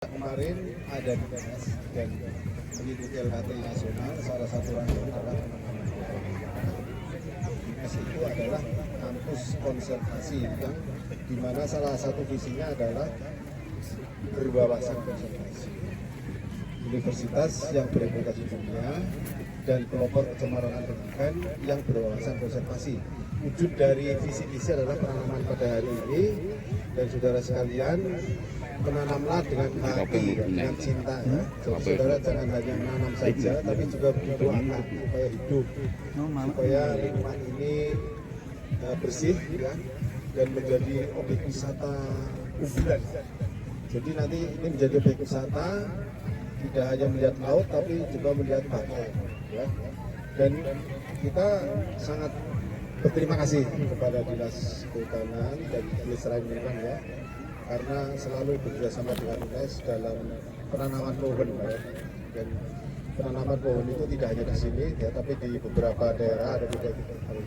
Kemarin ada di PNS dan mengikuti LHT nasional, salah satu rangkaian adalah penanaman pohon. PNS itu adalah kampus konservasi yang dimana salah satu visinya adalah berwawasan konservasi. Universitas yang bereputasi dunia dan pelopor pencemaran lingkungan yang berwawasan konservasi. Wujud dari visi-visi adalah penanaman pada hari ini, dan saudara sekalian, menanamlah dengan hati, dengan cinta ya. Jadi saudara jangan hanya menanam saja, tapi juga berdoakan supaya hidup, supaya lingkungan ini bersih ya, dan menjadi objek wisata unggulan. Jadi nanti ini menjadi objek wisata, tidak hanya melihat laut, tapi juga melihat pantai ya. Dan kita sangat berterima kasih kepada Dinas Kehutanan dan Pelestarian Lingkungan ya, karena selalu bekerjasama dengan UNES dalam penanaman pohon ya. Dan penanaman pohon itu tidak hanya di sini ya, tapi di beberapa daerah, ada di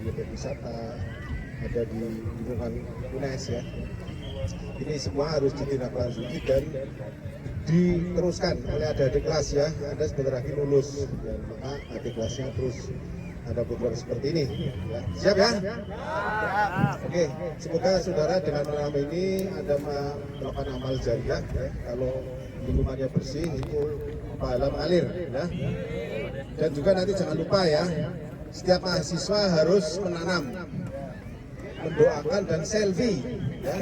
objek wisata, ada di lingkungan UNES ya. Ini semua harus ditindaklanjuti dan diteruskan oleh adik-adik kelas ya. Anda sebentar lagi lulus dan maka adik kelasnya terus ada program seperti ini ya. Siap ya? Oke, semoga saudara dengan menanam ini Anda melakukan amal jariah ya. Kalau lingkungannya bersih itu pahala mengalir ya. Dan juga nanti jangan lupa ya, setiap mahasiswa harus menanam, mendoakan dan selfie ya.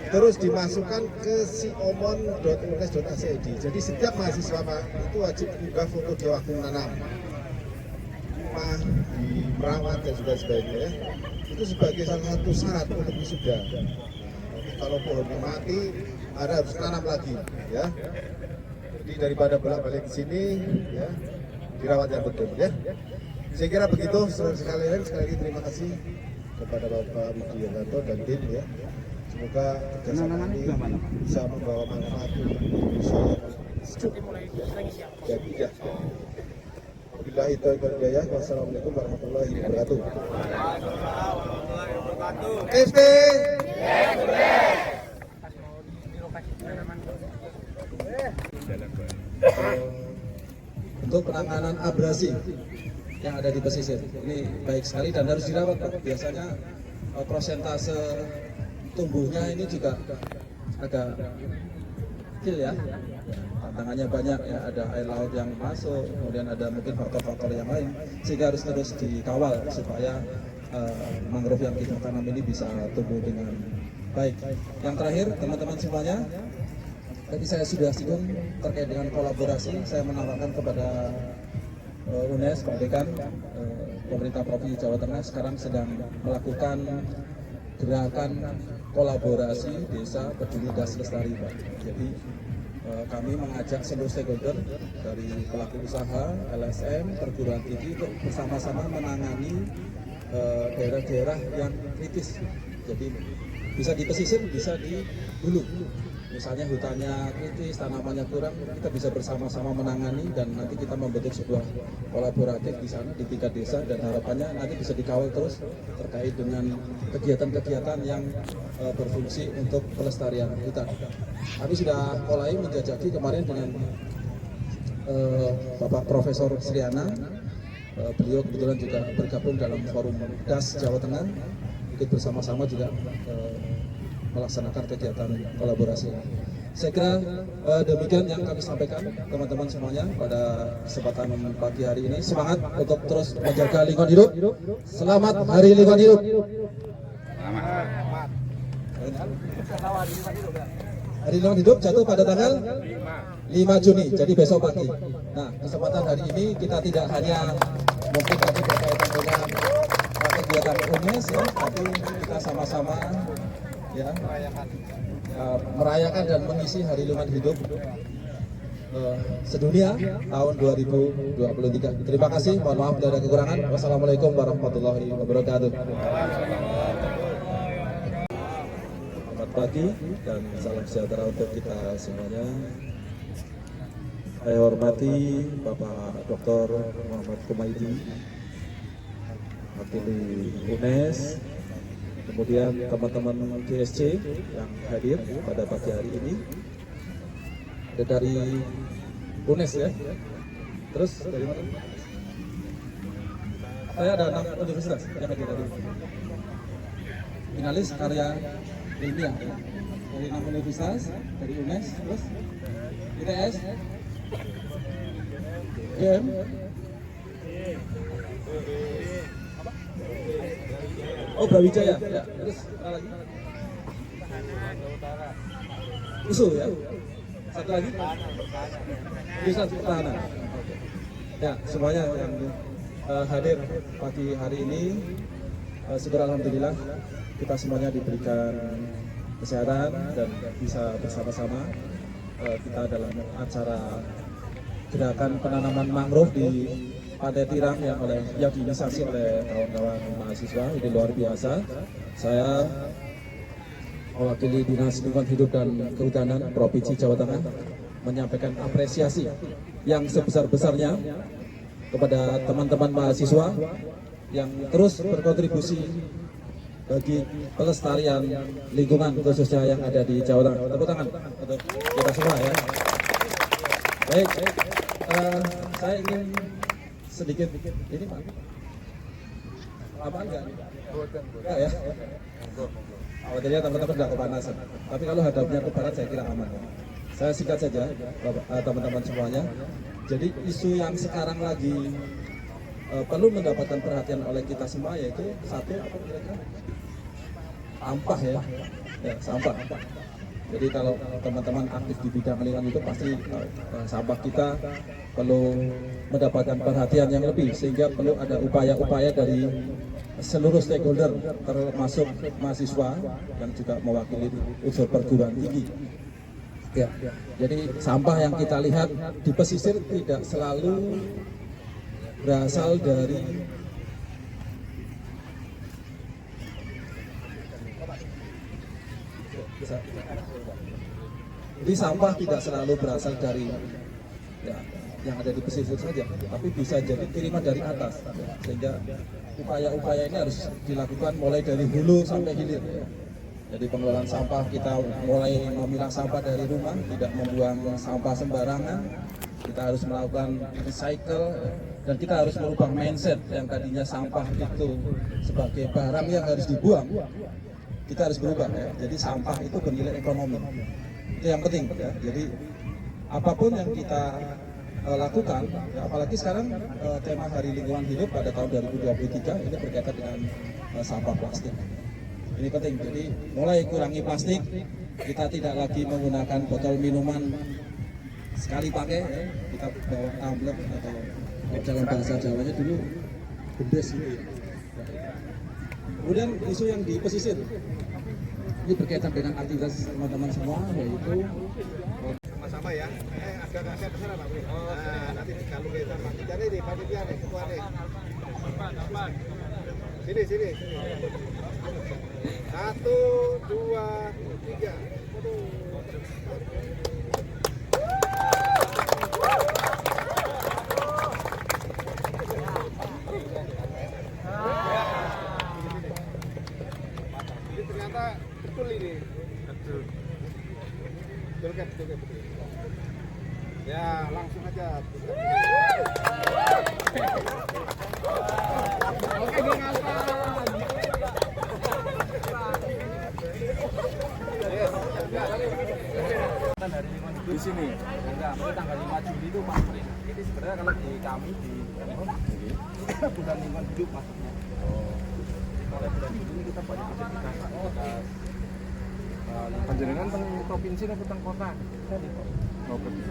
Terus dimasukkan ke siomon.unes.ac.id. Jadi setiap mahasiswa itu wajib mengunggah foto dia waktu menanam, di merawat dan juga sebagainya ya. Itu sebagai salah satu syarat untuk wisuda. Kalau pohonnya mati, Anda harus tanam lagi ya. Jadi daripada bolak-balik ke sini ya, dirawat yang betul ya. Saya kira begitu saudara sekalian. Sekali lagi terima kasih kepada Bapak Widianto dan tim ya. Semoga kerjasama ini bisa membawa manfaat untuk Indonesia yang bijak. Wabillahi taufiq wal hidayah. Wassalamualaikum warahmatullahi wabarakatuh. FT untuk penanganan abrasi yang ada di pesisir ini baik sekali dan harus dirawat Pak. Biasanya prosentase tumbuhnya ini juga agak kecil ya, tantangannya banyak ya, ada air laut yang masuk, kemudian ada mungkin faktor-faktor yang lain, sehingga harus terus dikawal supaya mangrove yang kita tanam ini bisa tumbuh dengan baik. Yang terakhir teman-teman semuanya, tadi saya sudah singgung terkait dengan kolaborasi. Saya menawarkan kepada UNES, Pak Dekan, pemerintah Provinsi Jawa Tengah sekarang sedang melakukan gerakan kolaborasi desa peduli das lestari Pak. Jadi kami mengajak seluruh stakeholder dari pelaku usaha, LSM, perguruan tinggi untuk bersama-sama menangani daerah-daerah yang kritis. Jadi bisa di pesisir, bisa di hulu. Misalnya hutannya kritis, tanamannya kurang, kita bisa bersama-sama menangani dan nanti kita membentuk sebuah kolaboratif di sana di tingkat desa, dan harapannya nanti bisa dikawal terus terkait dengan kegiatan-kegiatan yang berfungsi untuk pelestarian hutan. Kami sudah mulai menjajaki kemarin dengan Bapak Profesor Sriana. Beliau kebetulan juga bergabung dalam forum DAS Jawa Tengah, ikut bersama-sama juga melaksanakan kegiatan kolaborasi. Saya kira demikian yang kami sampaikan teman-teman semuanya pada kesempatan pagi hari ini. Semangat untuk terus menjaga lingkungan hidup. Selamat Hari Lingkungan Hidup. Hari Lingkungan Hidup jatuh pada tanggal 5 Juni, jadi besok pagi. Nah, kesempatan hari ini kita tidak hanya mungkin tadi berkaitan dengan kegiatan UNES ya, tapi kita sama-sama ya merayakan dan mengisi Hari Lingkungan Hidup sedunia tahun 2023. Terima kasih, mohon maaf bila ada kekurangan. Wassalamualaikum warahmatullahi wabarakatuh. Selamat pagi dan salam sejahtera untuk kita semuanya. Saya hormati Bapak Dr. Muhammad Kumaidi, Wakili UNES, kemudian teman-teman GSC yang hadir pada pagi hari ini, dari UNES ya. Terus dari mana? Saya ada 6 universitas yang hadir dari finalis karya ilmiah ya. Dari 6 universitas, dari UNES, terus ITS, UGM, oh Brawijaya, ya. Terus apa lagi? USU ya. Satu lagi? Jurusan Pertahanan. Ya, semuanya yang hadir pagi hari ini, syukur alhamdulillah kita semuanya diberikan kesehatan dan bisa bersama-sama kita dalam acara gerakan penanaman mangrove di Pantai Tirang yang diinisiasi oleh kawan-kawan mahasiswa. Ini luar biasa. Saya mewakili Dinas Lingkungan Hidup dan Kehutanan Provinsi Jawa Tengah menyampaikan apresiasi yang sebesar-besarnya kepada teman-teman mahasiswa yang terus berkontribusi bagi pelestarian lingkungan khususnya yang ada di Jawa Tengah. Tepuk tangan untuk kita semua ya. Baik, saya ingin sedikit ini Pak. Apaan enggak? Enggak ya? Awalnya teman-teman enggak kepanasan. Tapi kalau hadapnya ke barat saya kira aman. Saya singkat saja, teman-teman semuanya. Jadi isu yang sekarang lagi perlu mendapatkan perhatian oleh kita semua yaitu satu apa kira-kira? Sampah ya, sampah. Jadi kalau teman-teman aktif di bidang lingkungan itu pasti sampah kita perlu mendapatkan perhatian yang lebih sehingga perlu ada upaya-upaya dari seluruh stakeholder termasuk mahasiswa yang juga mewakili unsur perguruan tinggi. Ya, jadi sampah yang kita lihat di pesisir tidak selalu berasal dari sampah tidak selalu berasal dari ya, yang ada di pesisir saja, tapi bisa jadi kiriman dari atas. Ya, sehingga upaya-upaya ini harus dilakukan mulai dari hulu sampai hilir. Ya. Jadi pengelolaan sampah kita mulai memilah sampah dari rumah, tidak membuang sampah sembarangan. Kita harus melakukan recycle dan kita harus merubah mindset yang tadinya sampah itu sebagai barang yang harus dibuang. Kita harus berubah ya. Jadi sampah itu bernilai ekonomi. Itu yang penting ya. Jadi apapun yang kita lakukan, ya, apalagi sekarang tema Hari Lingkungan Hidup pada tahun 2023 ini berkaitan dengan sampah plastik. Ini penting. Jadi mulai kurangi plastik. Kita tidak lagi menggunakan botol minuman sekali pakai. Ya. Kita bawa tumbler atau dalam bahasa Jawanya dulu gendes gitu ya. Kemudian isu yang di pesisir ini berkaitan dengan aktivitas teman-teman semua yaitu sama-sama ya. Agak kasih besar Pak. Nah, nanti dikalung kita Pak. Jadi di panitia nih ketua nih. Sini. 1, 2, 3. Ini ternyata betul ini. Betul. Ya, langsung aja. Oke, di sini. Enggak, tanggal 5 Juli itu Pak. Ini sebenarnya kalau di kami di bukan lingkungan hidup maksudnya. Mulai bulan Juli kita banyak aktivitas. Panjenengan teng provinsi atau teng kota? Mau pergi.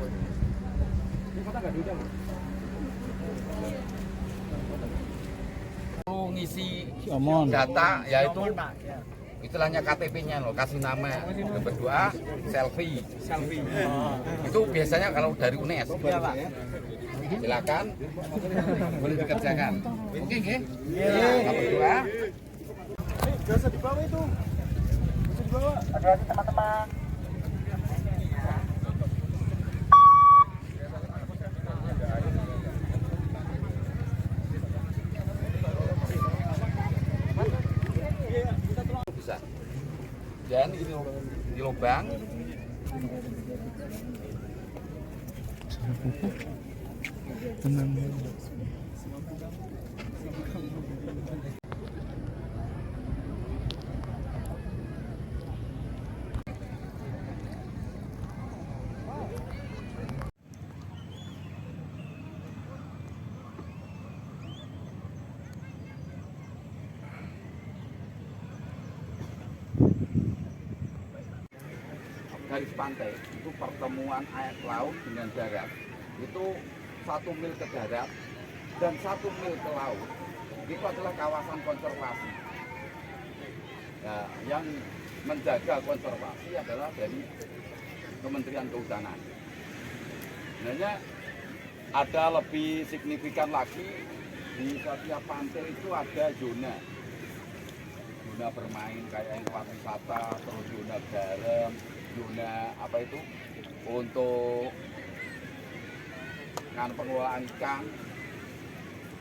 Di kota nggak diundang. Ngisi data yaitu istilahnya KTP-nya loh, kasih nama, nomor 2, selfie. Itu biasanya kalau dari UNES. Silakan, boleh dikerjakan. Oke, nggih? Nomor 2. Biasa di bawah itu. Bisa di bawah. Ada teman-teman. Bisa. Dan di lubang Garis pantai itu pertemuan air laut dengan darat itu 1 mil ke darat dan 1 mil ke laut itu adalah kawasan konservasi. Nah, yang menjaga konservasi adalah dari Kementerian Kehutanan. Sebenarnya ada lebih signifikan lagi, di setiap pantai itu ada zona bermain kayak yang tempat wisata, terus zona garam, zona apa itu untuk pengelolaan ikan,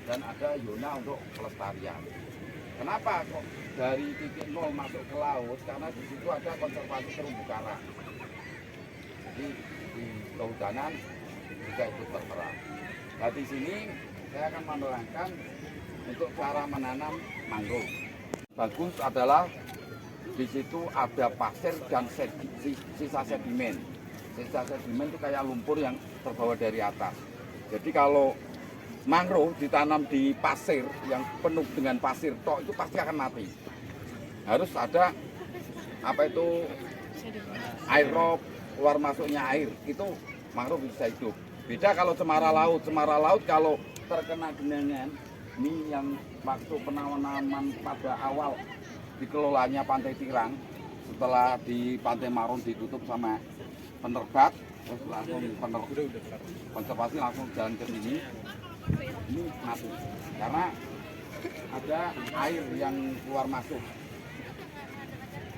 dan ada zona untuk pelestarian. Kenapa kok dari titik nol masuk ke laut? Karena di situ ada konservasi terumbu karang. Jadi di kehutanan juga ikut terserap. Nah, di sini saya akan menerangkan untuk cara menanam mangrove. Bagus adalah di situ ada pasir dan sisa sedimen. Sisa sedimen itu kayak lumpur yang terbawa dari atas. Jadi kalau mangrove ditanam di pasir yang penuh dengan pasir tok itu pasti akan mati. Harus ada apa itu aerob, keluar masuknya air, itu mangrove bisa hidup. Beda kalau cemara laut kalau terkena genangan, ini yang waktu penanaman pada awal dikelolanya Pantai Tirang, setelah di Pantai Marun ditutup sama penerbat, terus langsung konservasi langsung jalan ke sini, ini mati karena ada air yang keluar masuk.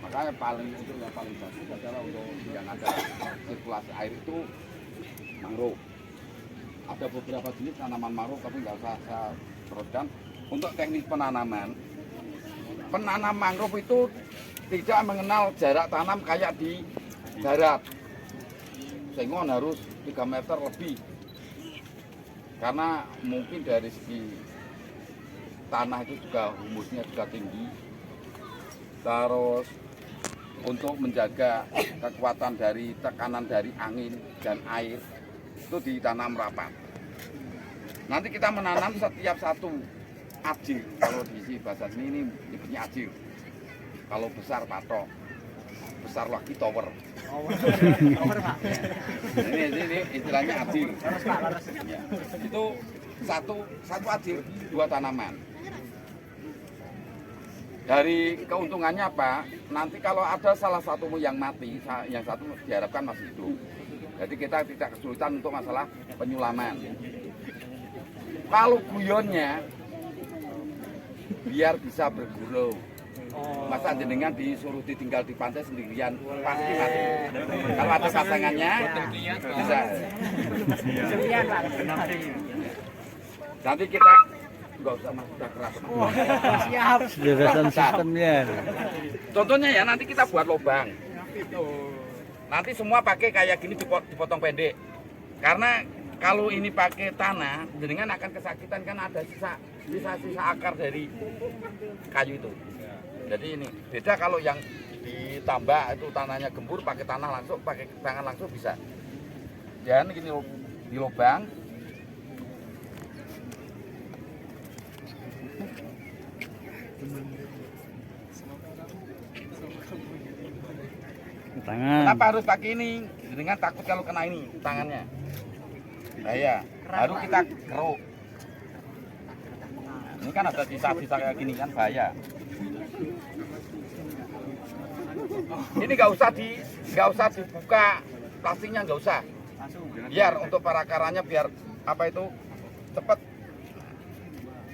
Makanya itu yang paling bagus adalah untuk yang ada sirkulasi air itu mangrove. Ada beberapa jenis tanaman mangrove tapi nggak usah saya teruskan. Untuk teknis penanaman mangrove itu tidak mengenal jarak tanam kayak di darat. Sengon harus 3 meter lebih. Karena mungkin dari segi tanah itu juga humusnya juga tinggi. Terus untuk menjaga kekuatan dari tekanan dari angin dan air itu ditanam rapat. Nanti kita menanam setiap satu ajir. Kalau di bahasa sini ini nyebutnya ajir. Kalau besar patok, besar lagi tower. Tower Pak. Ini istilahnya ajir. Ya. Itu satu ajir 2 tanaman. Dari keuntungannya apa? Nanti kalau ada salah satu yang mati, yang satu diharapkan masih hidup. Jadi kita tidak kesulitan untuk masalah penyulaman. Kalau guyonnya biar bisa bergurau. Masa jenengan disuruh ditinggal di pantai sendirian pasti mati. Kalau ada pasangannya bisa. Nanti kita nggak usah masuk keras. Siap. Jelasan sistemnya. Contohnya ya nanti kita buat lubang. Nanti semua pakai kayak gini dipotong pendek. Karena kalau ini pakai tanah, jenengan akan kesakitan kan ada sisa akar dari kayu itu. Jadi ini beda kalau yang ditambah itu tanahnya gembur, pakai tanah langsung, pakai tangan langsung bisa. Dan gini di lubang. Tangan. Kenapa harus pakai ini? Dengan takut kalau kena ini tangannya. Nah ya, baru kita keruk. Ini kan ada sisa-sisa kayak gini kan bahaya. Ini nggak usah dibuka plastiknya, nggak usah. Biar untuk para akarnya biar apa itu cepet.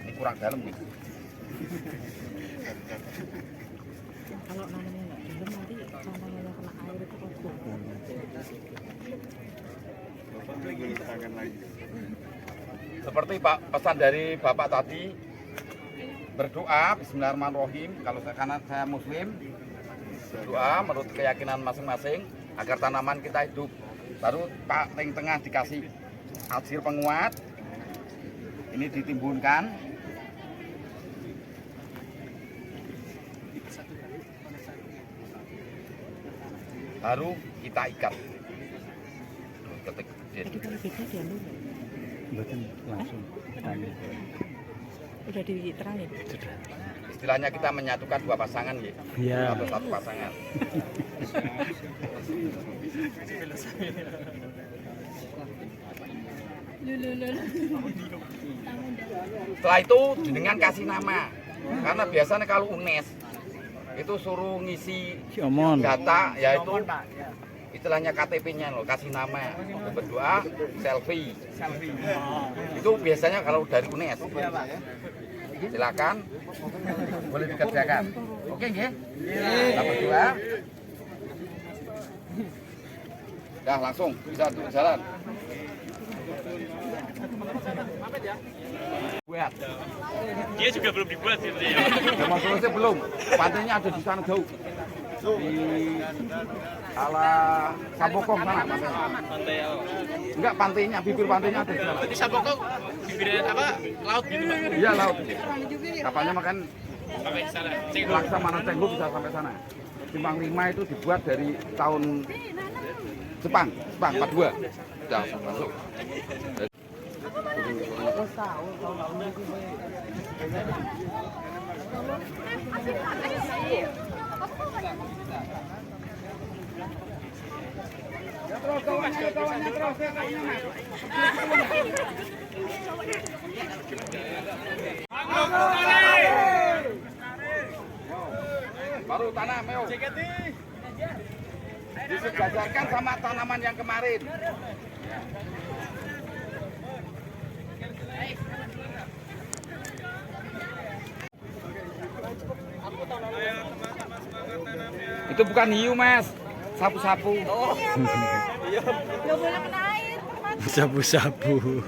Ini kurang dalam nih. Kalau nanamnya nggak dalam nanti tanahnya kena air itu kotor. Seperti Pak pesan dari Bapak tadi, berdoa Bismillahirrahmanirrahim. Kalau karena saya Muslim, berdoa menurut keyakinan masing-masing agar tanaman kita hidup. Baru Pak yang tengah dikasih hasil penguat ini ditimbunkan, baru kita ikat. Ketik. Tadi kalau beda dia dulu. Betul, langsung. Udah diterangin. Sudah. Istilahnya kita menyatukan dua pasangan ya. Iya. Atau satu pasangan. Setelah itu dengan kasih nama. Karena biasanya kalau UNES itu suruh ngisi Ciomon. data, yaitu istilahnya KTP-nya loh, kasih nama, berdoa, selfie. Itu biasanya kalau dari UNES. Silakan, boleh dikerjakan. Oke nggih? Kita berdoa. Dah langsung bisa jalan. Buat. Dia juga belum dibuat sih. Zaman selesai belum. Pantainya ada di sana jauh. Di ala Sabokong sana pantainya. Pantai Enggak, pantainya, bibir pantainya ada di sana. Berarti Sabokong bibirnya apa? Laut gitu, Pak. Iya, laut. Kapalnya makan Sampai sana. Laksamana Cenggu bisa sampai sana. Simpang 5 itu dibuat dari tahun Jepang 42. Sudah masuk. Baru tanam, Meo. Disejajarkan sama tanaman yang kemarin. Itu bukan hiu, Mas. Sapu-sapu. Nggak boleh kena air. Sabu-sabu.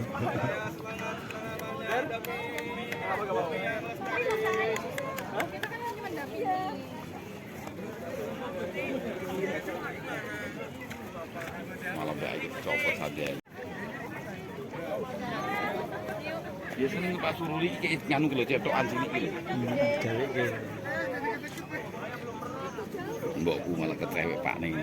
Malah baik copot saja. Biasanya Pak Suruli kayak nganu lho cetokan sini iki lho. Gawe iki. Mbokku malah ketrewek Pak ning.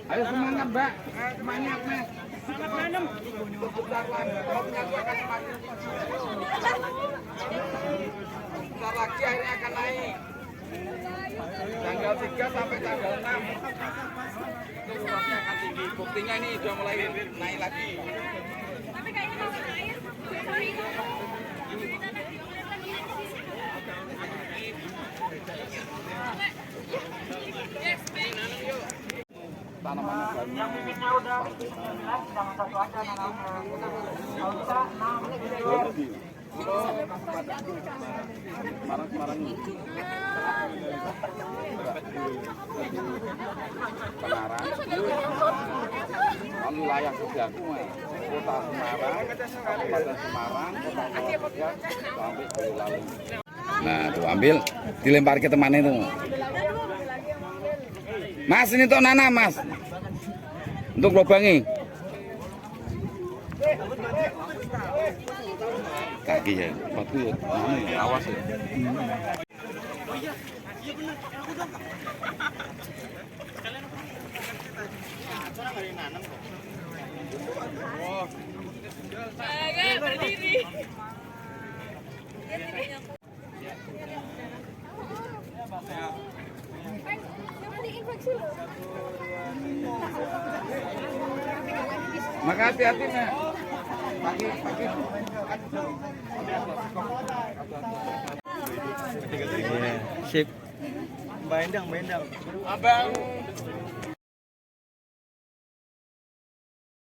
Ayo semangat, Mbak. Semangat, Mas. Semangat manem. Bentar lagi akhirnya akan naik. Tanggal 3 sampai tanggal 6. Itu pasti akan tinggi. Buktinya ini sudah mulai naik lagi. Tapi kayaknya masih air. Tanaman Yang bibitnya udah 19 sama satu aja nanamnya. Kalau bisa 6. Semarang ini. Semarang. Kan wilayah kerjaku, Kota Semarang, Kabupaten Semarang, Kota Purworejo, sampai Boyolali. Nah, tuh ambil, dilempar ke temannya itu. Mas, ini tuh nanam, Mas. Untuk lobangi. Kaki ya, batu ya, ini awas ya. Berdiri. Maka hati-hati, Nek. Pagi. Iya, sip. Abang